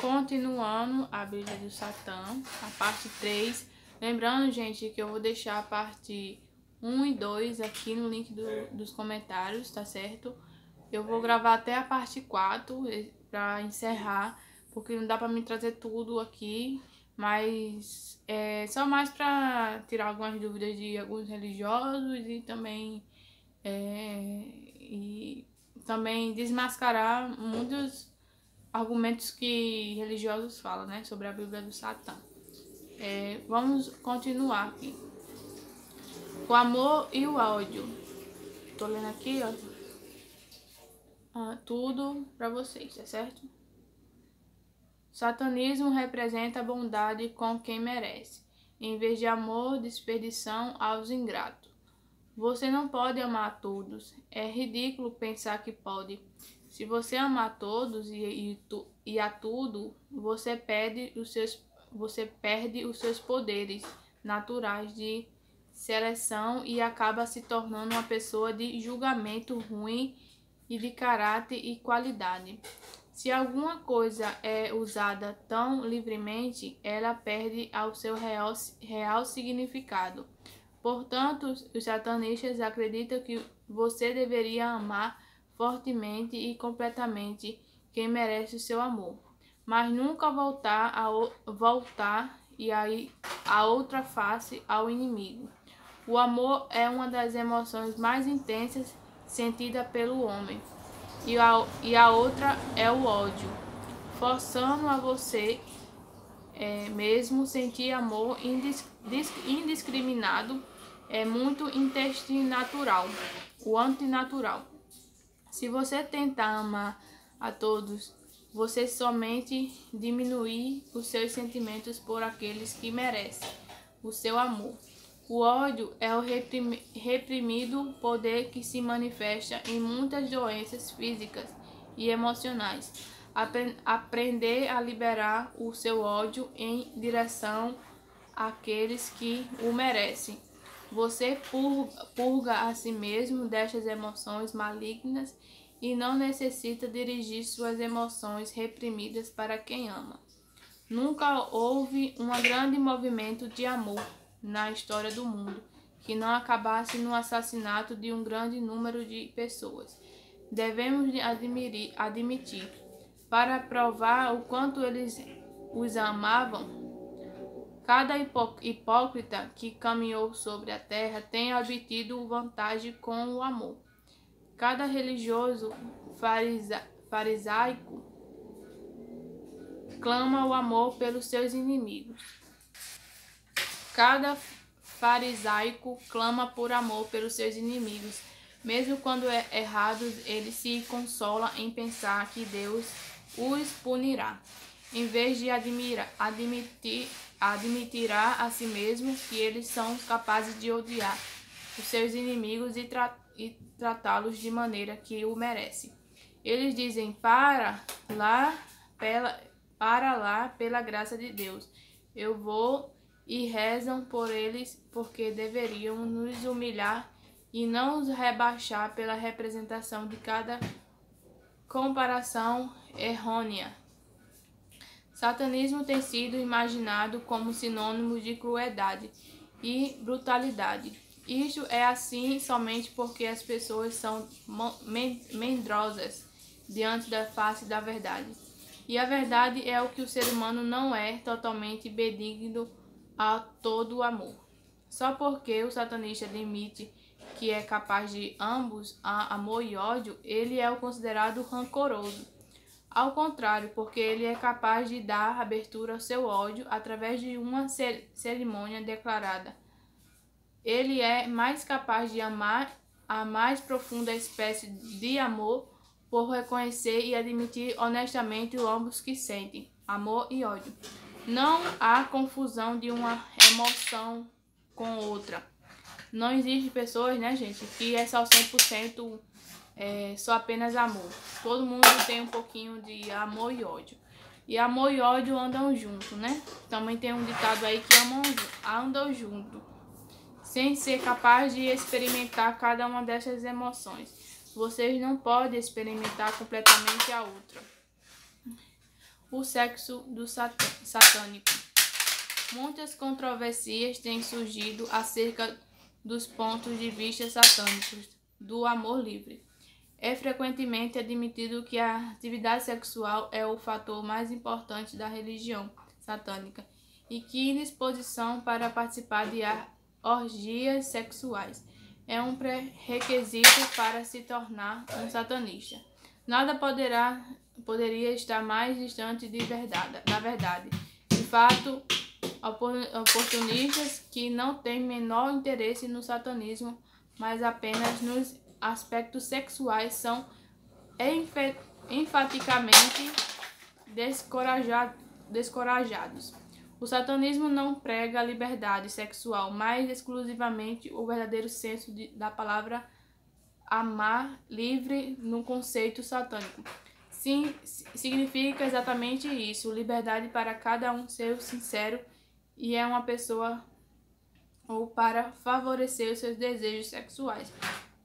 Continuando a Bíblia do Satã, a parte 3. Lembrando, gente, que eu vou deixar a parte 1 e 2 aqui no link dos comentários, tá certo? Eu vou gravar até a parte 4 para encerrar, porque não dá para me trazer tudo aqui, mas é só mais para tirar algumas dúvidas de alguns religiosos e também desmascarar muitos argumentos que religiosos falam, né, sobre a Bíblia do Satã. Vamos continuar aqui. O amor e o ódio. Tô lendo aqui, ó. Tudo para vocês, tá certo? Satanismo representa a bondade com quem merece, em vez de amor, desperdição aos ingratos. Você não pode amar a todos. É ridículo pensar que pode. Se você amar a todos e a tudo, você perde os seus poderes naturais de seleção e acaba se tornando uma pessoa de julgamento ruim e de caráter e qualidade. Se alguma coisa é usada tão livremente, ela perde ao seu real significado. Portanto, os satanistas acreditam que você deveria amar fortemente e completamente quem merece o seu amor, mas nunca voltar a outra face ao inimigo. O amor é uma das emoções mais intensas sentida pelo homem, e a outra é o ódio, forçando a você mesmo sentir amor indiscriminado. É muito antinatural. Se você tentar amar a todos, você somente diminui os seus sentimentos por aqueles que merecem o seu amor. O ódio é o reprimido poder que se manifesta em muitas doenças físicas e emocionais. Aprender a liberar o seu ódio em direção àqueles que o merecem. Você purga a si mesmo destas emoções malignas e não necessita dirigir suas emoções reprimidas para quem ama. Nunca houve um grande movimento de amor na história do mundo que não acabasse no assassinato de um grande número de pessoas. Devemos admitir, para provar o quanto eles os amavam, cada hipócrita que caminhou sobre a terra tem obtido vantagem com o amor. Cada religioso farisaico clama o amor pelos seus inimigos. Cada farisaico clama por amor pelos seus inimigos. Mesmo quando errados, ele se consola em pensar que Deus os punirá, em vez de admitirá a si mesmo que eles são capazes de odiar os seus inimigos e tratá-los de maneira que o merece. Eles dizem para lá pela graça de Deus eu vou, e rezam por eles porque deveriam nos humilhar e não os rebaixar pela representação de cada comparação errônea. Satanismo tem sido imaginado como sinônimo de crueldade e brutalidade. Isto é assim somente porque as pessoas são medrosas diante da face da verdade. E a verdade é o que o ser humano não é totalmente benigno a todo o amor. Só porque o satanista admite que é capaz de ambos, amor e ódio, ele é o considerado rancoroso. Ao contrário, porque ele é capaz de dar abertura ao seu ódio através de uma cerimônia declarada. Ele é mais capaz de amar a mais profunda espécie de amor por reconhecer e admitir honestamente ambos que sentem, amor e ódio. Não há confusão de uma emoção com outra. Não existe pessoas, né, gente, que é só 100% só apenas amor. Todo mundo tem um pouquinho de amor e ódio. E amor e ódio andam junto, né? Também tem um ditado aí que andam junto, sem ser capaz de experimentar cada uma dessas emoções. Vocês não podem experimentar completamente a outra. o sexo do satânico. Muitas controvérsias têm surgido acerca dos pontos de vista satânicos do amor livre. É frequentemente admitido que a atividade sexual é o fator mais importante da religião satânica e que indisposição para participar de orgias sexuais é um pré-requisito para se tornar um satanista. Nada poderia estar mais distante da verdade. De fato, oportunistas que não têm menor interesse no satanismo, mas apenas nos aspectos sexuais, são enfaticamente descorajados. O satanismo não prega a liberdade sexual, mas exclusivamente o verdadeiro senso da palavra amar livre no conceito satânico. Sim, significa exatamente isso, liberdade para cada um ser sincero e é uma pessoa ou para favorecer os seus desejos sexuais.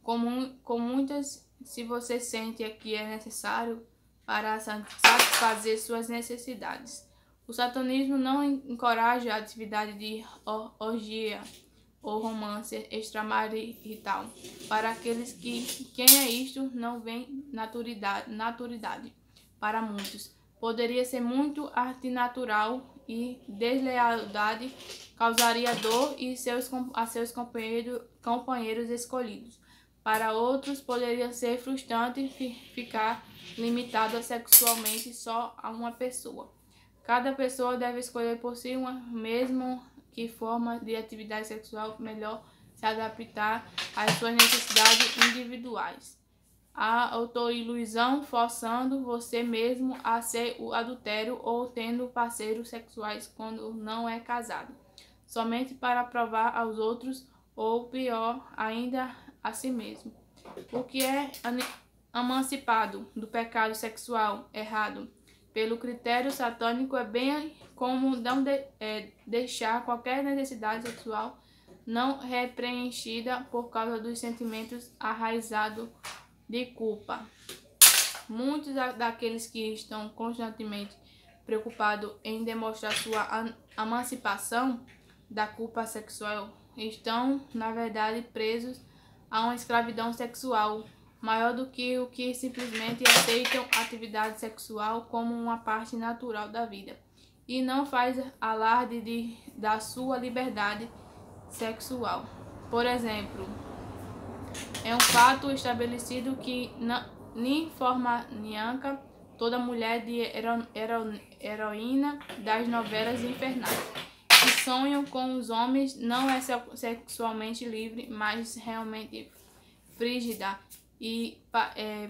Com muitas, se você sente que é necessário para satisfazer suas necessidades. O satanismo não encoraja a atividade de orgia ou romance extramarital para aqueles quem é isto não vem naturalidade. Para muitos, poderia ser muito antinatural e deslealdade causaria dor a seus companheiros escolhidos. Para outros, poderia ser frustrante ficar limitado sexualmente só a uma pessoa. Cada pessoa deve escolher por si mesmo que forma de atividade sexual melhor se adaptar às suas necessidades individuais. A autoilusão forçando você mesmo a ser o adultério ou tendo parceiros sexuais quando não é casado, somente para provar aos outros ou pior ainda a si mesmo. O que é emancipado do pecado sexual errado pelo critério satânico é bem como não deixar qualquer necessidade sexual não repreendida por causa dos sentimentos arraizados de culpa. Muitos daqueles que estão constantemente preocupados em demonstrar sua emancipação da culpa sexual estão, na verdade, presos a uma escravidão sexual maior do que o que simplesmente aceitam a atividade sexual como uma parte natural da vida e não faz alarde da sua liberdade sexual. Por exemplo, é um fato estabelecido que ninfomaniaca, toda mulher de heroína das novelas infernais, que sonham com os homens, não é sexualmente livre, mas realmente frígida e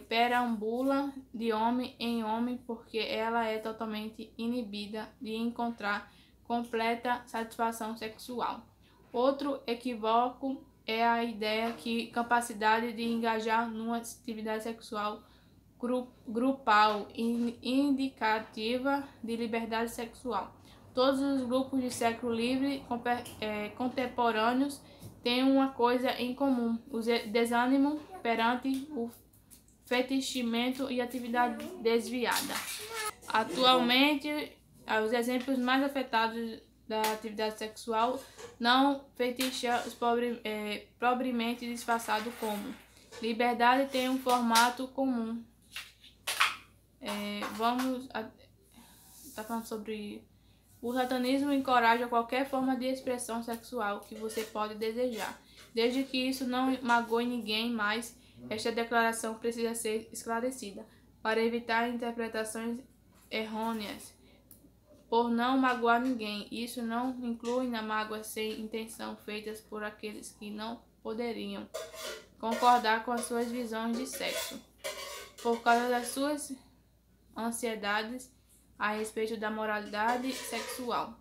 perambula de homem em homem porque ela é totalmente inibida de encontrar completa satisfação sexual. Outro equívoco é a ideia que capacidade de engajar numa atividade sexual grupal indicativa de liberdade sexual. Todos os grupos de sexo livre contemporâneos têm uma coisa em comum: o desânimo perante o fetichimento e atividade desviada. Atualmente, os exemplos mais afetados da atividade sexual não feticha pobremente disfarçado como liberdade tem um formato comum. Tá falando sobre o satanismo encoraja qualquer forma de expressão sexual que você pode desejar, desde que isso não magoe ninguém mais. Esta declaração precisa ser esclarecida para evitar interpretações errôneas. Por não magoar ninguém, isso não inclui na mágoa sem intenção feitas por aqueles que não poderiam concordar com as suas visões de sexo, por causa das suas ansiedades a respeito da moralidade sexual.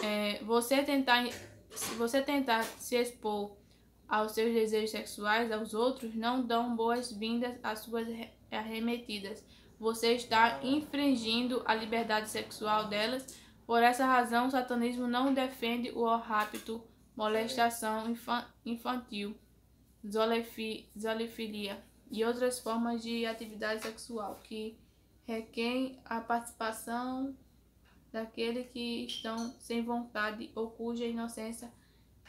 Se você tentar se expor aos seus desejos sexuais aos outros, não dão boas-vindas às suas arremetidas. Você está infringindo a liberdade sexual delas. Por essa razão, o satanismo não defende o rapto, molestação infantil, zoofilia e outras formas de atividade sexual que requerem a participação daqueles que estão sem vontade ou cuja inocência,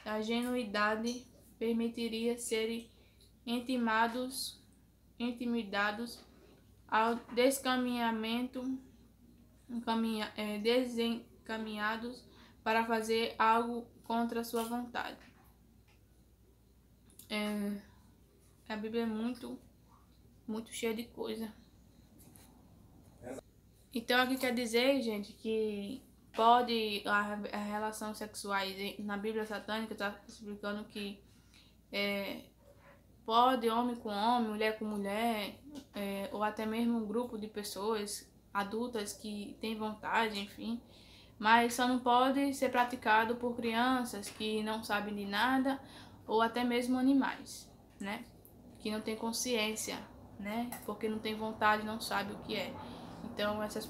a genuidade permitiria serem intimidados ao desencaminhados para fazer algo contra sua vontade. A Bíblia é muito cheia de coisa. Então aqui quer dizer, gente, que pode a relação sexuais na Bíblia satânica está explicando que pode homem com homem, mulher com mulher, ou até mesmo um grupo de pessoas adultas que têm vontade, enfim, mas só não pode ser praticado por crianças que não sabem de nada, ou até mesmo animais, né, que não tem consciência, né, porque não tem vontade, não sabe o que é. Então essas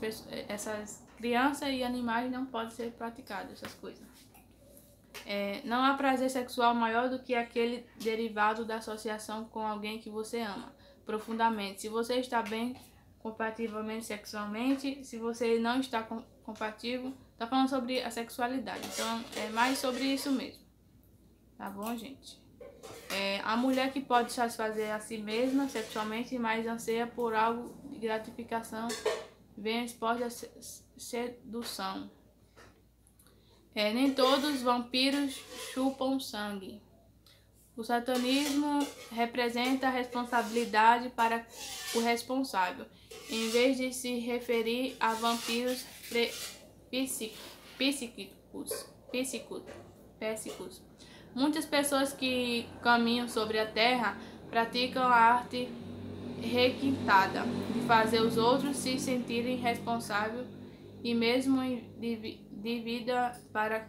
crianças e animais não podem ser praticadas essas coisas. Não há prazer sexual maior do que aquele derivado da associação com alguém que você ama profundamente. Se você está bem compativelmente sexualmente, se você não está compatível, tá falando sobre a sexualidade. Então é mais sobre isso mesmo. Tá bom, gente? A mulher que pode satisfazer a si mesma sexualmente, mas anseia por algo de gratificação, vem exposta à sedução. Nem todos os vampiros chupam sangue. O satanismo representa a responsabilidade para o responsável, em vez de se referir a vampiros psíquicos. Muitas pessoas que caminham sobre a terra praticam a arte requintada de fazer os outros se sentirem responsáveis e mesmo dividida para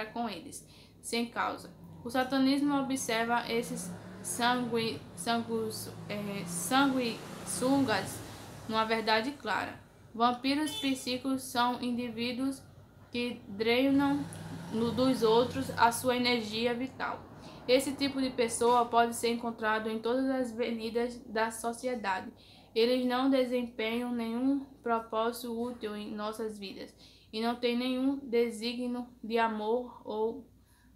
com eles, sem causa. O satanismo observa esses sanguessugas numa verdade clara. Vampiros psíquicos são indivíduos que drenam dos outros a sua energia vital. Esse tipo de pessoa pode ser encontrado em todas as avenidas da sociedade. Eles não desempenham nenhum propósito útil em nossas vidas e não têm nenhum desígnio de amor ou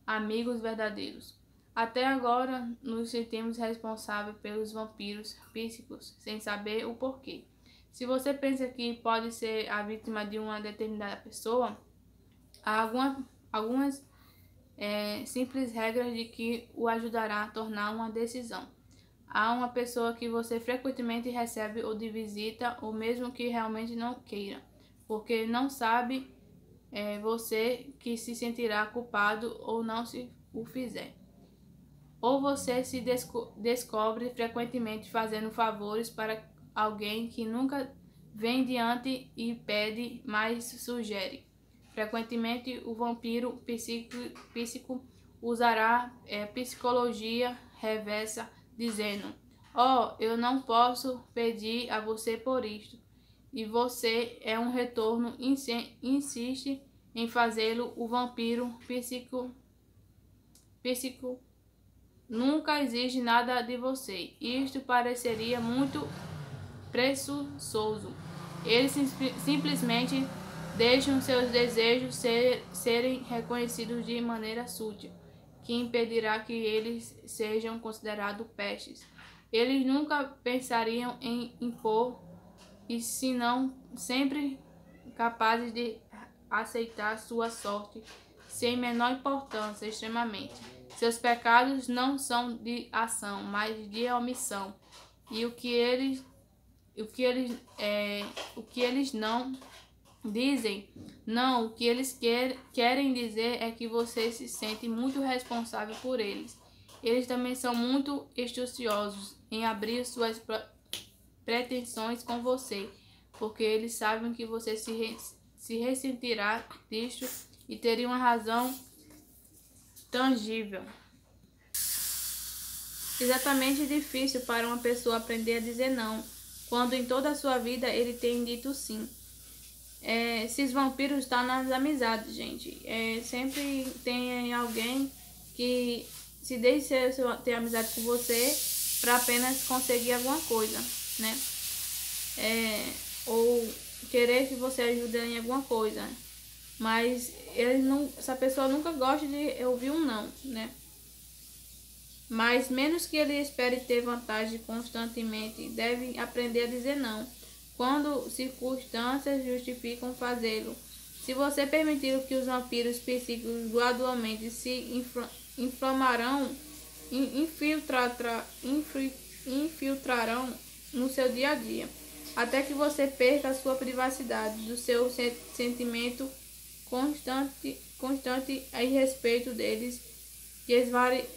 amigos verdadeiros. Até agora, nos sentimos responsáveis pelos vampiros psíquicos, sem saber o porquê. Se você pensa que pode ser a vítima de uma determinada pessoa, há algumas simples regras de que o ajudará a tomar uma decisão. Há uma pessoa que você frequentemente recebe ou de visita, ou mesmo que realmente não queira, porque não sabe você que se sentirá culpado ou não se o fizer. Ou você se descobre frequentemente fazendo favores para alguém que nunca vem diante e pede, mas sugere. Frequentemente o vampiro psíquico usará psicologia reversa, dizendo: eu não posso pedir a você por isto, e você é um retorno, insiste em fazê-lo. O vampiro psíquico nunca exige nada de você. Isto pareceria muito presunçoso. Eles simplesmente deixam seus desejos serem reconhecidos de maneira sutil, que impedirá que eles sejam considerados pestes. Eles nunca pensariam em impor, e senão sempre capazes de aceitar sua sorte sem menor importância, extremamente. Seus pecados não são de ação, mas de omissão. E o que eles não dizem, não, o que eles querem dizer é que você se sente muito responsável por eles. Eles também são muito astuciosos em abrir suas pretensões com você, porque eles sabem que você se ressentirá disto e teria uma razão tangível. Exatamente difícil para uma pessoa aprender a dizer não, quando em toda a sua vida ele tem dito sim. Esses vampiros estão nas amizades, gente. Sempre tem alguém que se deixe ter amizade com você para apenas conseguir alguma coisa, né? Ou querer que você ajude em alguma coisa. Mas essa pessoa nunca gosta de ouvir um não, né? Mas menos que ele espere ter vantagem constantemente, deve aprender a dizer não, quando circunstâncias justificam fazê-lo. Se você permitir que os vampiros psíquicos gradualmente se infiltrarão no seu dia a dia, até que você perca a sua privacidade, do seu sentimento constante a respeito deles, que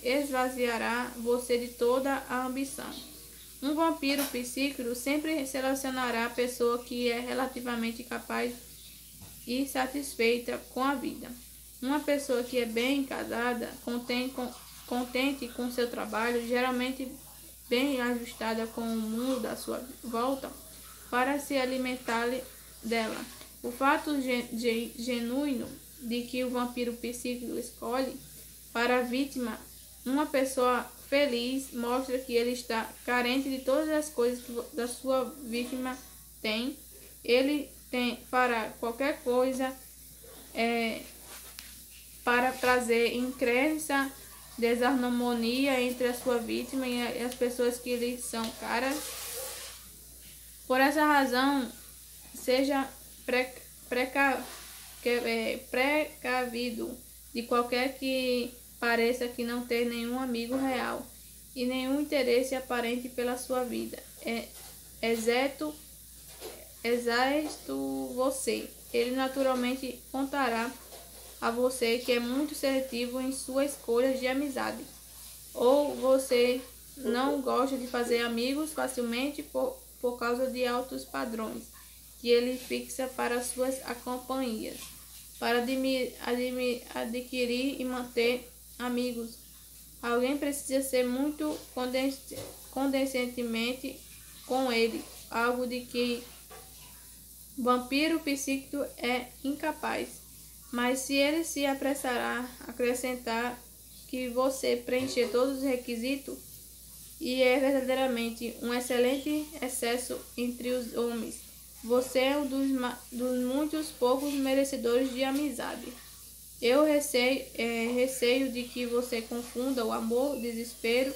esvaziará você de toda a ambição. Um vampiro psíquico sempre selecionará a pessoa que é relativamente capaz e satisfeita com a vida. Uma pessoa que é bem casada, contente com seu trabalho, geralmente bem ajustada com o mundo à sua volta, para se alimentar dela. O fato genuíno de que o vampiro psíquico escolhe para a vítima uma pessoa feliz mostra que ele está carente de todas as coisas que a sua vítima tem. Ele fará qualquer coisa para trazer incrença, desarmonia entre a sua vítima e as pessoas que lhe são caras. Por essa razão, seja precavido de qualquer que pareça que não ter nenhum amigo real e nenhum interesse aparente pela sua vida, exceto você. Ele naturalmente contará a você que é muito seletivo em sua escolha de amizade, ou você não gosta de fazer amigos facilmente por causa de altos padrões que ele fixa para suas companhias. Para adquirir e manter amigos, alguém precisa ser muito condescentemente com ele, algo de que vampiro psíquico é incapaz. Mas se ele se apressará a acrescentar que você preencher todos os requisitos e é verdadeiramente um excelente excesso entre os homens, você é um dos muitos poucos merecedores de amizade. Eu receio de que você confunda o amor, desespero,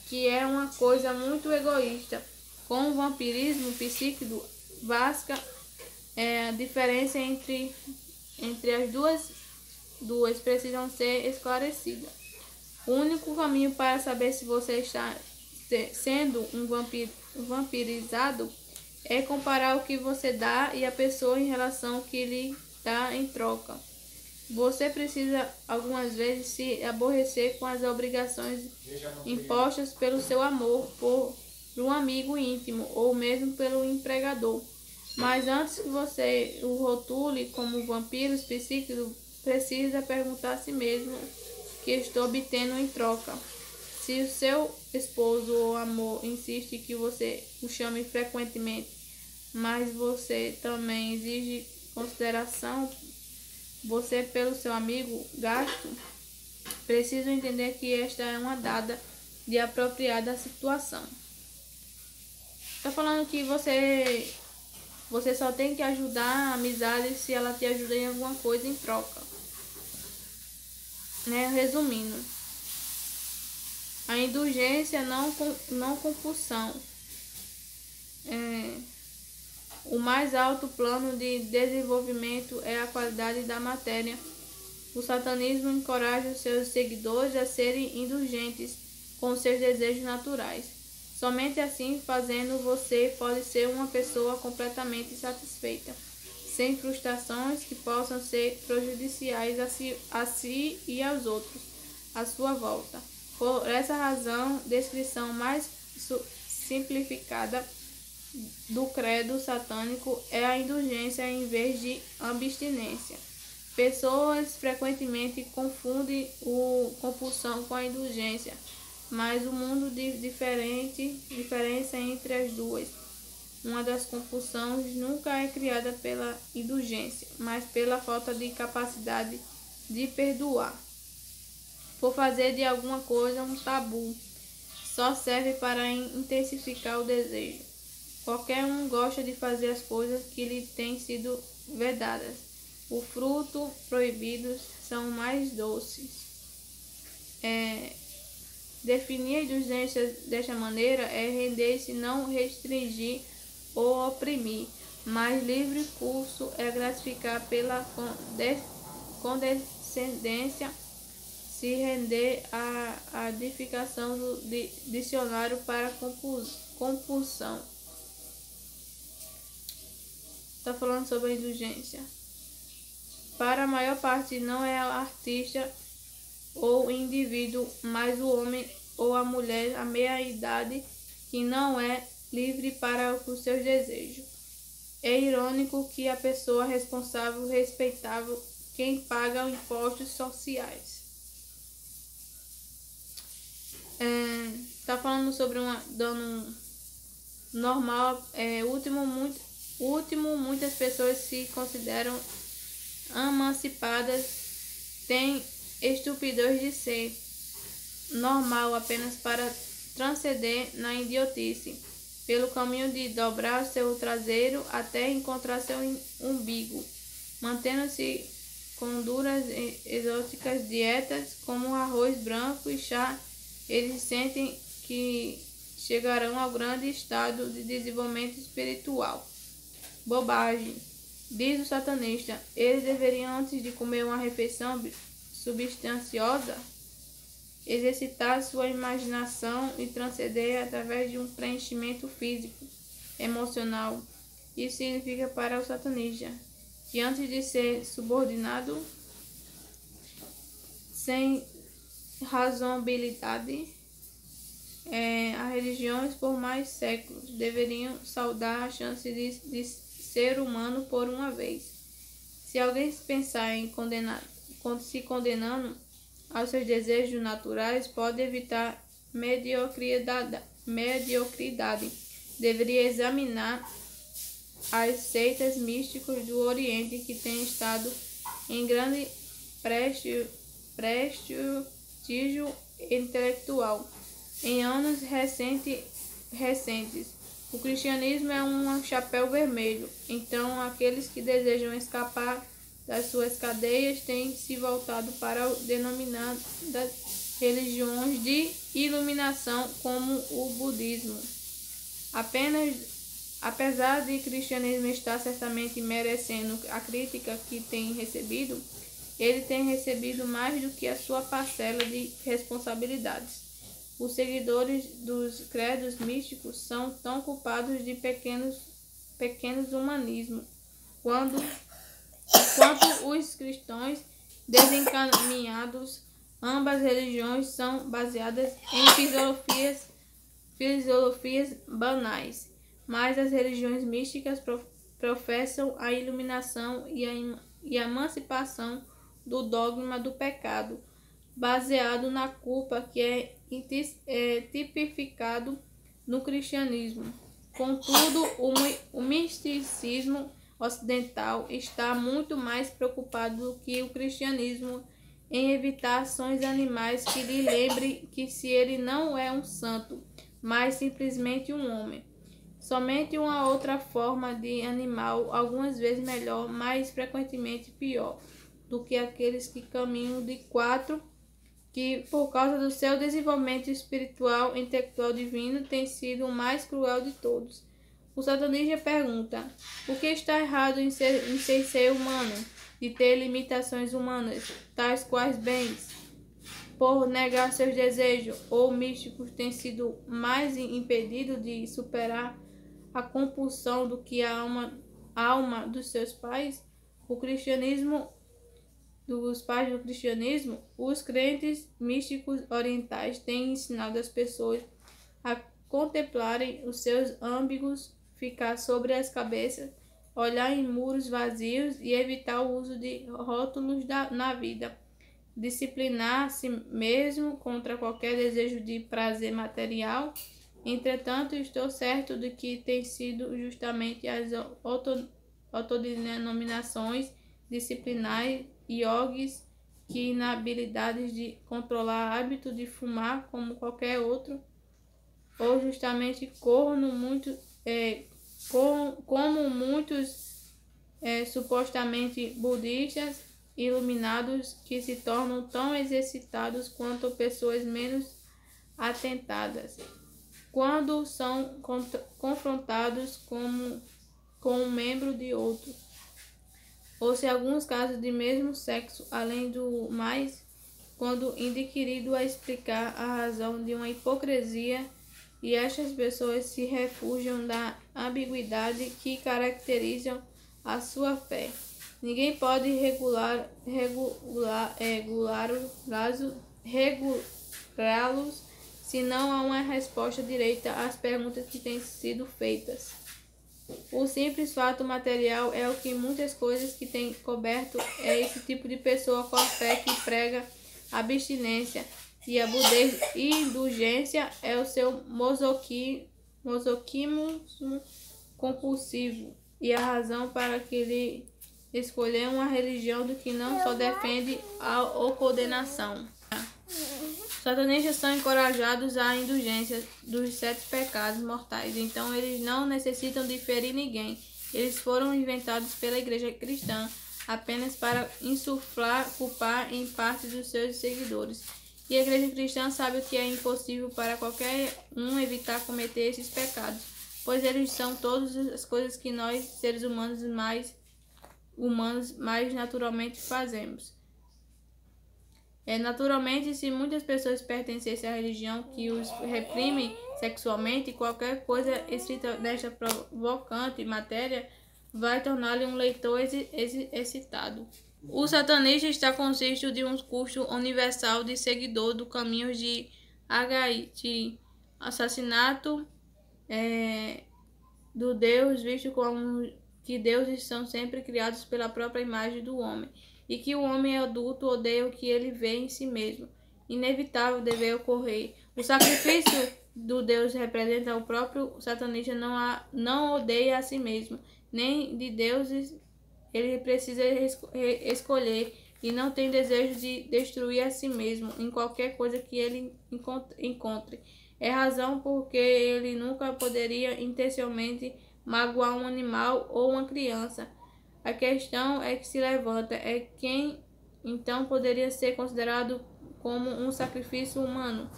que é uma coisa muito egoísta, com o vampirismo psíquico. Vasca a diferença entre as duas precisam ser esclarecidas. O único caminho para saber se você está sendo um vampirizado é comparar o que você dá e a pessoa em relação ao que lhe dá em troca. Você precisa algumas vezes se aborrecer com as obrigações impostas pelo seu amor por um amigo íntimo ou mesmo pelo empregador. Mas antes que você o rotule como vampiros psíquicos, precisa perguntar a si mesmo o que estou obtendo em troca. Se o seu esposo ou amor insiste que você o chame frequentemente, mas você também exige consideração você pelo seu amigo gasto, preciso entender que esta é uma dada de apropriada situação. Está falando que você só tem que ajudar a amizade se ela te ajuda em alguma coisa em troca. Né? Resumindo, a indulgência, não compulsão. O mais alto plano de desenvolvimento é a qualidade da matéria. O satanismo encoraja os seus seguidores a serem indulgentes com seus desejos naturais. Somente assim fazendo, você pode ser uma pessoa completamente satisfeita, sem frustrações que possam ser prejudiciais a si e aos outros à sua volta. Por essa razão, descrição mais simplificada do credo satânico é a indulgência em vez de abstinência. Pessoas frequentemente confundem a compulsão com a indulgência, mas o mundo diferença entre as duas. Uma das compulsões nunca é criada pela indulgência, mas pela falta de capacidade de perdoar. por fazer de alguma coisa um tabu. Só serve para intensificar o desejo. Qualquer um gosta de fazer as coisas que lhe têm sido vedadas. O fruto proibidos são mais doces. Definir a indulgência desta maneira é render-se, não restringir ou oprimir, mas livre curso é gratificar pela condescendência, se render à edificação do dicionário para compulsão. Está falando sobre a indulgência. Para a maior parte não é o artista ou o indivíduo, mas o homem ou a mulher à meia-idade que não é livre para os seus desejos. É irônico que a pessoa responsável, respeitável, quem paga os impostos sociais. Tá falando sobre um dano normal. Muitas pessoas se consideram emancipadas, têm estupidez de ser normal apenas para transcender na idiotice, pelo caminho de dobrar seu traseiro até encontrar seu umbigo, mantendo-se com duras exóticas dietas como arroz branco e chá. Eles sentem que chegarão ao grande estado de desenvolvimento espiritual. Bobagem, diz o satanista. Eles deveriam, antes de comer uma refeição substanciosa, exercitar sua imaginação e transcender através de um preenchimento físico, emocional. Isso significa para o satanista que antes de ser subordinado sem razoabilidade a religiões por mais séculos, deveriam saudar a chance de ser humano por uma vez. Se alguém pensar em se condenando aos seus desejos naturais, pode evitar mediocridade. Deveria examinar as seitas místicas do Oriente que têm estado em grande prestígio intelectual em anos recentes. O cristianismo é um chapéu vermelho, então aqueles que desejam escapar das suas cadeias têm se voltado para o denominadas religiões de iluminação, como o budismo. Apesar de o cristianismo estar certamente merecendo a crítica que tem recebido, ele tem recebido mais do que a sua parcela de responsabilidades. Os seguidores dos credos místicos são tão culpados de pequenos humanismo quanto os cristãos desencaminhados. Ambas religiões são baseadas em filosofias banais, mas as religiões místicas professam a iluminação e a emancipação do dogma do pecado, baseado na culpa que é tipificado no cristianismo. Contudo, o misticismo ocidental está muito mais preocupado do que o cristianismo em evitar ações animais que lhe lembre que se ele não é um santo, mas simplesmente um homem. Somente uma outra forma de animal, algumas vezes melhor, mas frequentemente pior do que aqueles que caminham de quatro, que por causa do seu desenvolvimento espiritual e intelectual divino tem sido o mais cruel de todos. O satanista pergunta: o que está errado em ser humano, de ter limitações humanas, tais quais bens, por negar seus desejos, ou místicos têm sido mais impedidos de superar a compulsão do que a alma dos seus pais? Dos pais do cristianismo, os crentes místicos orientais têm ensinado as pessoas a contemplarem os seus âmbigos, ficar sobre as cabeças, olhar em muros vazios e evitar o uso de rótulos na vida. Disciplinar-se mesmo contra qualquer desejo de prazer material. Entretanto, estou certo de que tem sido justamente as autodenominações disciplinares, yogis que inabilidade de controlar hábito de fumar como qualquer outro, ou justamente como muitos supostamente budistas iluminados que se tornam tão exercitados quanto pessoas menos atentadas quando são confrontados com um membro de outro, ou se alguns casos de mesmo sexo, além do mais, quando inquirido a explicar a razão de uma hipocrisia, e estas pessoas se refugiam da ambiguidade que caracterizam a sua fé. Ninguém pode regulá-los se não há uma resposta direita às perguntas que têm sido feitas. O simples fato material é o que muitas coisas que têm coberto é esse tipo de pessoa com a fé que prega abstinência, e a indulgência é o seu masoquismo compulsivo e a razão para que ele escolher uma religião do que não só defende a condenação. Satanistas são encorajados à indulgência dos 7 pecados mortais, então eles não necessitam de ferir ninguém. Eles foram inventados pela igreja cristã apenas para insuflar culpa em parte dos seus seguidores. E a igreja cristã sabe que é impossível para qualquer um evitar cometer esses pecados, pois eles são todas as coisas que nós, seres humanos mais naturalmente fazemos. Naturalmente, se muitas pessoas pertencessem à religião que os reprime sexualmente, qualquer coisa escrita desta provocante matéria vai torná-lo um leitor excitado. O satanista está consciente de um custo universal de seguidor do caminho de assassinato do Deus, visto como que deuses são sempre criados pela própria imagem do homem, e que o homem adulto odeia o que ele vê em si mesmo. Inevitável deve ocorrer. O sacrifício do Deus representa o próprio satanista, não odeia a si mesmo, nem de deuses ele precisa escolher, e não tem desejo de destruir a si mesmo em qualquer coisa que ele encontre. É razão porque ele nunca poderia intencionalmente magoar um animal ou uma criança. A questão é que se levanta é quem então poderia ser considerado como um sacrifício humano,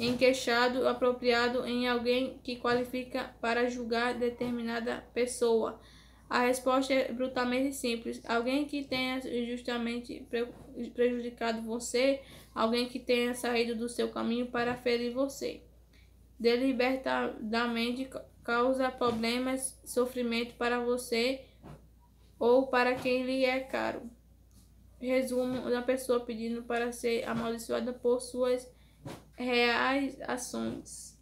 enqueixado, apropriado em alguém que qualifica para julgar determinada pessoa. A resposta é brutalmente simples. Alguém que tenha justamente prejudicado você, alguém que tenha saído do seu caminho para ferir você, deliberadamente causa problemas, sofrimento para você ou para quem lhe é caro. Resumo da pessoa pedindo para ser amaldiçoada por suas reais ações.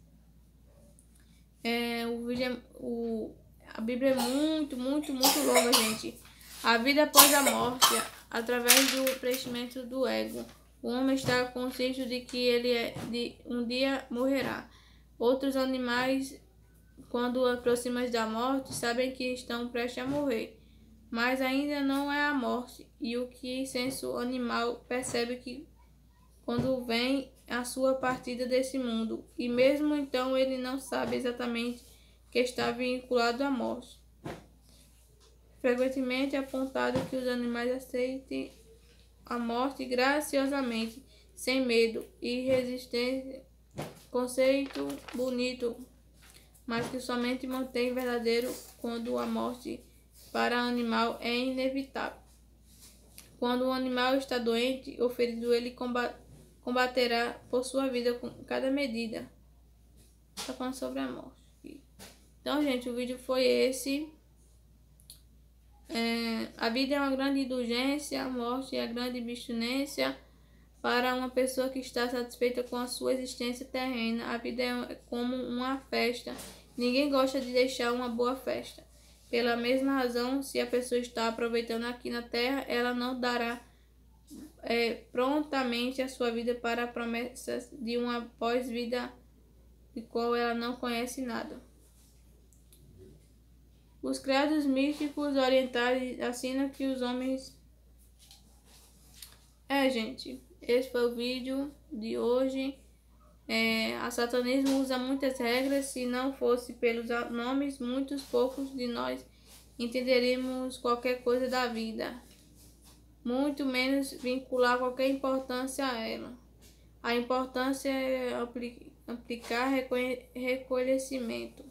A Bíblia é muito longa, gente. A vida após a morte, através do preenchimento do ego. O homem está consciente de que um dia morrerá. Outros animais, quando aproximam da morte, sabem que estão prestes a morrer, mas ainda não é a morte. E o que senso animal percebe que quando vem a sua partida desse mundo, e mesmo então ele não sabe exatamente que está vinculado à morte. Frequentemente é apontado que os animais aceitem a morte graciosamente, sem medo e resistência, conceito bonito, mas que somente mantém verdadeiro quando a morte para o animal é inevitável. Quando o animal está doente ou ferido, ele combaterá por sua vida com cada medida. Está falando sobre a morte. Então, gente, o vídeo foi esse. A vida é uma grande indulgência, a morte é a grande abstinência. Para uma pessoa que está satisfeita com a sua existência terrena, a vida é como uma festa. Ninguém gosta de deixar uma boa festa. Pela mesma razão, se a pessoa está aproveitando aqui na terra, ela não dará prontamente a sua vida para promessas de uma pós-vida de qual ela não conhece nada. Os credos místicos orientais assinam que os homens Gente, esse foi o vídeo de hoje. A satanismo usa muitas regras. Se não fosse pelos nomes, muitos poucos de nós entenderíamos qualquer coisa da vida, muito menos vincular qualquer importância a ela. A importância é aplicar reconhecimento.